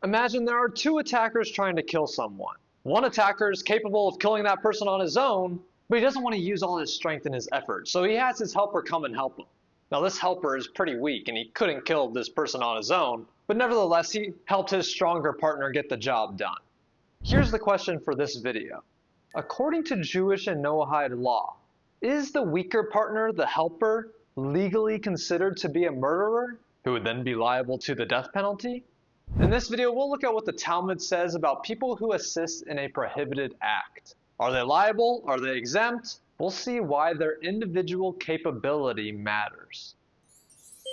Imagine there are two attackers trying to kill someone. One attacker is capable of killing that person on his own, but he doesn't want to use all his strength in his effort, so he has his helper come and help him. Now this helper is pretty weak and he couldn't kill this person on his own, but nevertheless he helped his stronger partner get the job done. Here's the question for this video. According to Jewish and Noahide law, is the weaker partner, the helper, legally considered to be a murderer, who would then be liable to the death penalty? In this video, we'll look at what the Talmud says about people who assist in a prohibited act. Are they liable? Are they exempt? We'll see why their individual capability matters.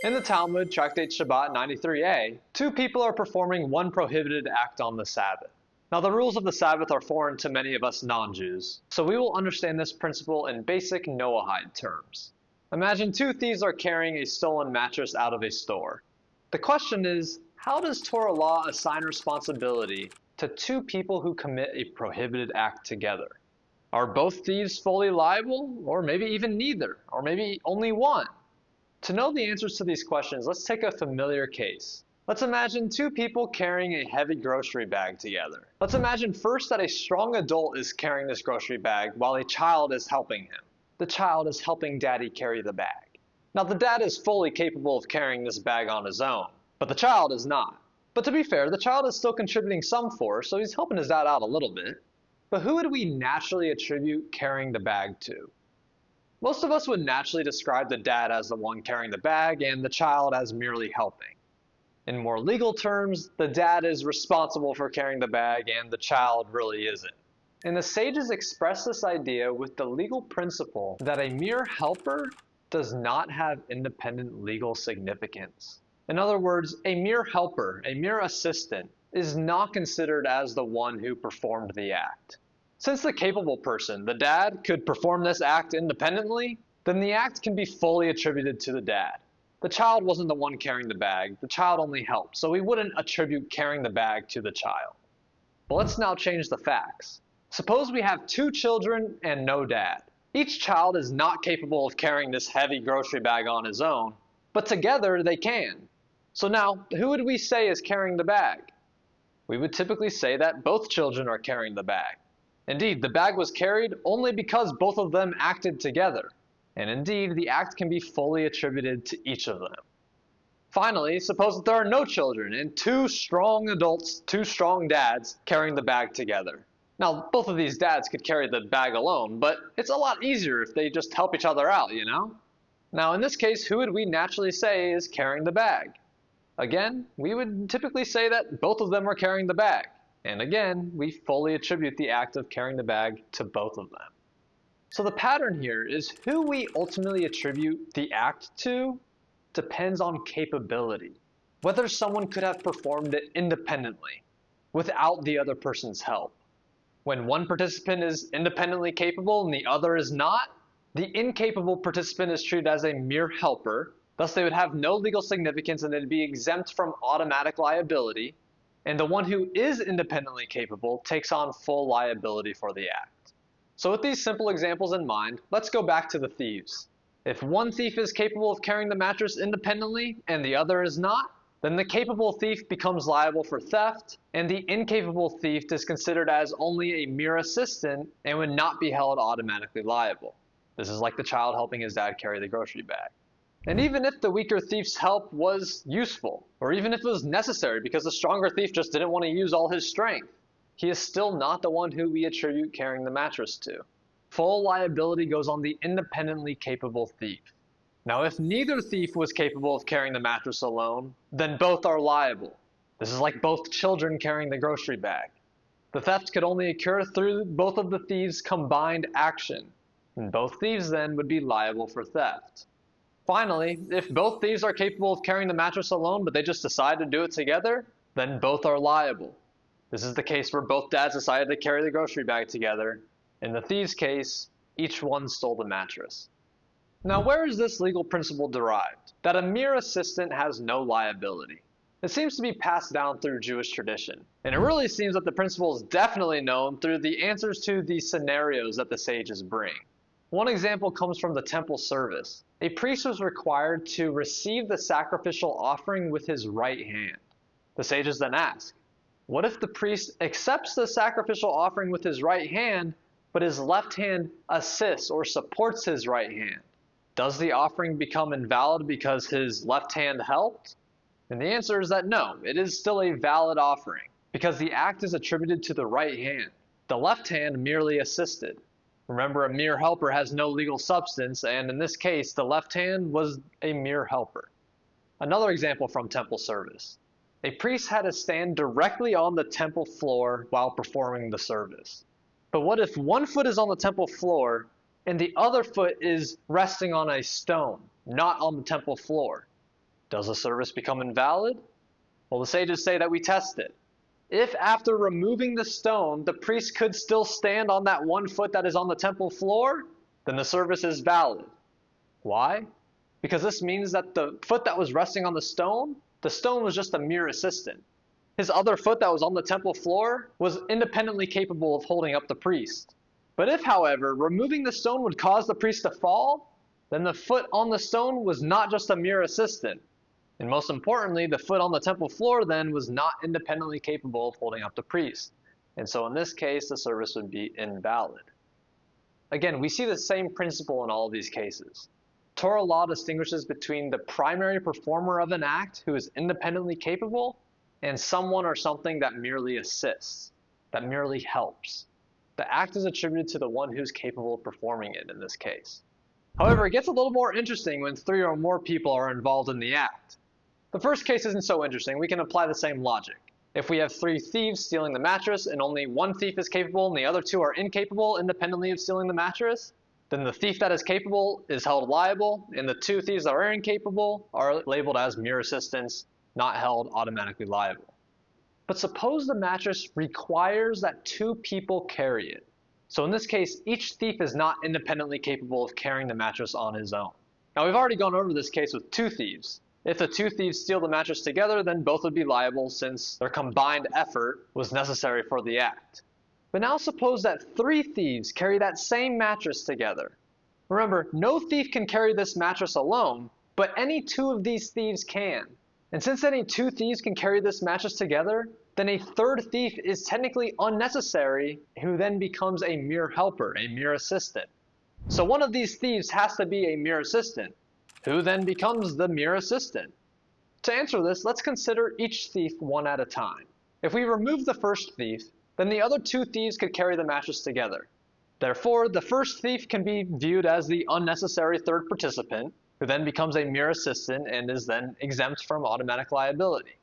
In the Talmud, Tractate Shabbat 93a, two people are performing one prohibited act on the Sabbath. Now the rules of the Sabbath are foreign to many of us non-Jews, so we will understand this principle in basic Noahide terms. Imagine two thieves are carrying a stolen mattress out of a store. The question is, how does Torah law assign responsibility to two people who commit a prohibited act together? Are both thieves fully liable, or maybe even neither, or maybe only one? To know the answers to these questions, let's take a familiar case. Let's imagine two people carrying a heavy grocery bag together. Let's imagine first that a strong adult is carrying this grocery bag while a child is helping him. The child is helping daddy carry the bag. Now the dad is fully capable of carrying this bag on his own, but the child is not. But to be fair, the child is still contributing some force, so he's helping his dad out a little bit. But who would we naturally attribute carrying the bag to? Most of us would naturally describe the dad as the one carrying the bag and the child as merely helping. In more legal terms, the dad is responsible for carrying the bag and the child really isn't. And the sages express this idea with the legal principle that a mere helper does not have independent legal significance. In other words, a mere helper, a mere assistant, is not considered as the one who performed the act. Since the capable person, the dad, could perform this act independently, then the act can be fully attributed to the dad. The child wasn't the one carrying the bag, the child only helped, so we wouldn't attribute carrying the bag to the child. But let's now change the facts. Suppose we have two children and no dad. Each child is not capable of carrying this heavy grocery bag on his own, but together they can. So now, who would we say is carrying the bag? We would typically say that both children are carrying the bag. Indeed, the bag was carried only because both of them acted together. And indeed, the act can be fully attributed to each of them. Finally, suppose that there are no children and two strong adults, two strong dads, carrying the bag together. Now, both of these dads could carry the bag alone, but it's a lot easier if they just help each other out, you know? Now, in this case, who would we naturally say is carrying the bag? Again, we would typically say that both of them are carrying the bag. And again, we fully attribute the act of carrying the bag to both of them. So the pattern here is who we ultimately attribute the act to depends on capability. Whether someone could have performed it independently, without the other person's help. When one participant is independently capable and the other is not, the incapable participant is treated as a mere helper, thus they would have no legal significance and they'd be exempt from automatic liability, and the one who is independently capable takes on full liability for the act. So with these simple examples in mind, let's go back to the thieves. If one thief is capable of carrying the mattress independently and the other is not, then the capable thief becomes liable for theft, and the incapable thief is considered as only a mere assistant and would not be held automatically liable. This is like the child helping his dad carry the grocery bag. And even if the weaker thief's help was useful, or even if it was necessary because the stronger thief just didn't want to use all his strength, he is still not the one who we attribute carrying the mattress to. Full liability goes on the independently capable thief. Now, if neither thief was capable of carrying the mattress alone, then both are liable. This is like both children carrying the grocery bag. The theft could only occur through both of the thieves' combined action, and both thieves then would be liable for theft. Finally, if both thieves are capable of carrying the mattress alone, but they just decide to do it together, then both are liable. This is the case where both dads decided to carry the grocery bag together. In the thieves' case, each one stole the mattress. Now, where is this legal principle derived, that a mere assistant has no liability? It seems to be passed down through Jewish tradition, and it really seems that the principle is definitely known through the answers to the scenarios that the sages bring. One example comes from the temple service. A priest was required to receive the sacrificial offering with his right hand. The sages then ask, What if the priest accepts the sacrificial offering with his right hand, but his left hand assists or supports his right hand? Does the offering become invalid because his left hand helped? And the answer is that no, it is still a valid offering, because the act is attributed to the right hand. The left hand merely assisted. Remember, a mere helper has no legal substance, and in this case, the left hand was a mere helper. Another example from temple service. A priest had to stand directly on the temple floor while performing the service. But what if one foot is on the temple floor and the other foot is resting on a stone, not on the temple floor? Does the service become invalid? Well, the sages say that we test it. If after removing the stone, the priest could still stand on that one foot that is on the temple floor, then the service is valid. Why? Because this means that the foot that was resting on the stone was just a mere assistant. His other foot that was on the temple floor was independently capable of holding up the priest. But if, however, removing the stone would cause the priest to fall, then the foot on the stone was not just a mere assistant. And most importantly, the foot on the temple floor then was not independently capable of holding up the priest. And so in this case, the service would be invalid. Again, we see the same principle in all of these cases. Torah law distinguishes between the primary performer of an act who is independently capable and someone or something that merely assists, that merely helps. The act is attributed to the one who's capable of performing it in this case. However, it gets a little more interesting when 3 or more people are involved in the act. The first case isn't so interesting. We can apply the same logic. If we have 3 thieves stealing the mattress and only one thief is capable and the other 2 are incapable independently of stealing the mattress, then the thief that is capable is held liable, and the 2 thieves that are incapable are labeled as mere assistants, not held automatically liable. But suppose the mattress requires that 2 people carry it. So in this case, each thief is not independently capable of carrying the mattress on his own. Now we've already gone over this case with 2 thieves. If the 2 thieves steal the mattress together, then both would be liable since their combined effort was necessary for the act. But now suppose that 3 thieves carry that same mattress together. Remember, no thief can carry this mattress alone, but any 2 of these thieves can. And since any 2 thieves can carry this mattress together, then a 3rd thief is technically unnecessary, who then becomes a mere helper, a mere assistant. So one of these thieves has to be a mere assistant, who then becomes the mere assistant. To answer this, let's consider each thief one at a time. If we remove the first thief, then the other 2 thieves could carry the mattress together. Therefore, the first thief can be viewed as the unnecessary 3rd participant, who then becomes a mere assistant and is then exempt from automatic liability.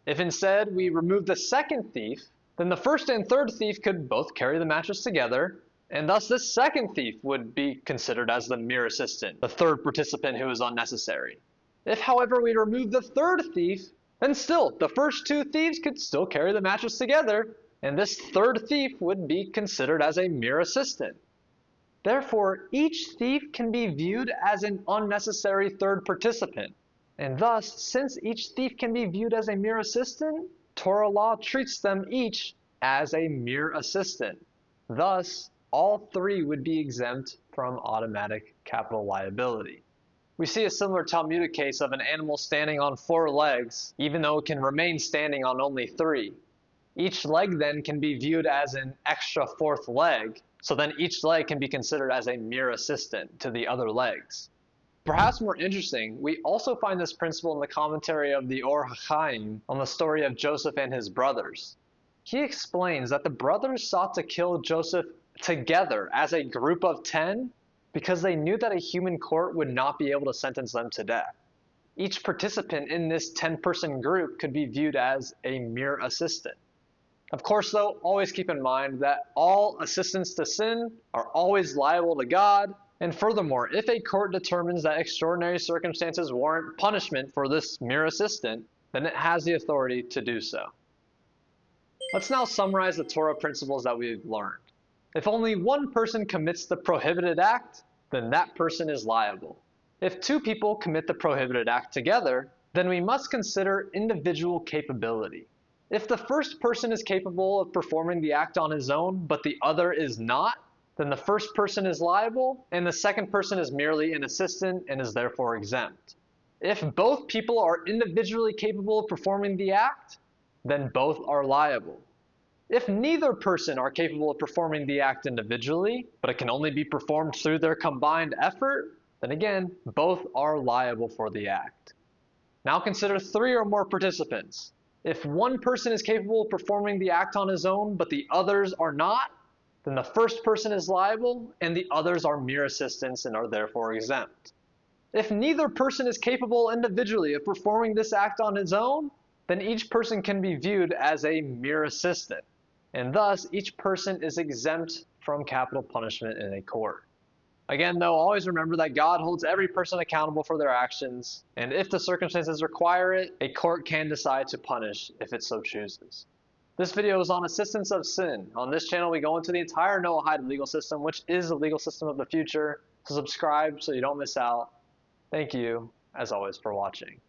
If instead we remove the 2nd thief, then the 1st and 3rd thief could both carry the mattress together, and thus this 2nd thief would be considered as the mere assistant, the 3rd participant who is unnecessary. If, however, we remove the 3rd thief, then still the first 2 thieves could still carry the mattress together, and this 3rd thief would be considered as a mere assistant. Therefore, each thief can be viewed as an unnecessary 3rd participant. And thus, since each thief can be viewed as a mere assistant, Torah law treats them each as a mere assistant. Thus, all 3 would be exempt from automatic capital liability. We see a similar Talmudic case of an animal standing on 4 legs, even though it can remain standing on only 3. Each leg then can be viewed as an extra 4th leg, so then each leg can be considered as a mere assistant to the other legs. Perhaps more interesting, we also find this principle in the commentary of the Or HaChayim on the story of Joseph and his brothers. He explains that the brothers sought to kill Joseph together as a group of 10 because they knew that a human court would not be able to sentence them to death. Each participant in this 10-person group could be viewed as a mere assistant. Of course, though, always keep in mind that all assistants to sin are always liable to God. And furthermore, if a court determines that extraordinary circumstances warrant punishment for this mere assistant, then it has the authority to do so. Let's now summarize the Torah principles that we've learned. If only one person commits the prohibited act, then that person is liable. If 2 people commit the prohibited act together, then we must consider individual capability. If the first person is capable of performing the act on his own, but the other is not, then the first person is liable, and the second person is merely an assistant and is therefore exempt. If both people are individually capable of performing the act, then both are liable. If neither person are capable of performing the act individually, but it can only be performed through their combined effort, then again, both are liable for the act. Now consider 3 or more participants. If one person is capable of performing the act on his own, but the others are not, then the first person is liable, and the others are mere assistants and are therefore exempt. If neither person is capable individually of performing this act on his own, then each person can be viewed as a mere assistant, and thus each person is exempt from capital punishment in a court. Again, though, always remember that God holds every person accountable for their actions, and if the circumstances require it, a court can decide to punish if it so chooses. This video is on assistance of sin. On this channel, we go into the entire Noahide legal system, which is the legal system of the future. So subscribe so you don't miss out. Thank you, as always, for watching.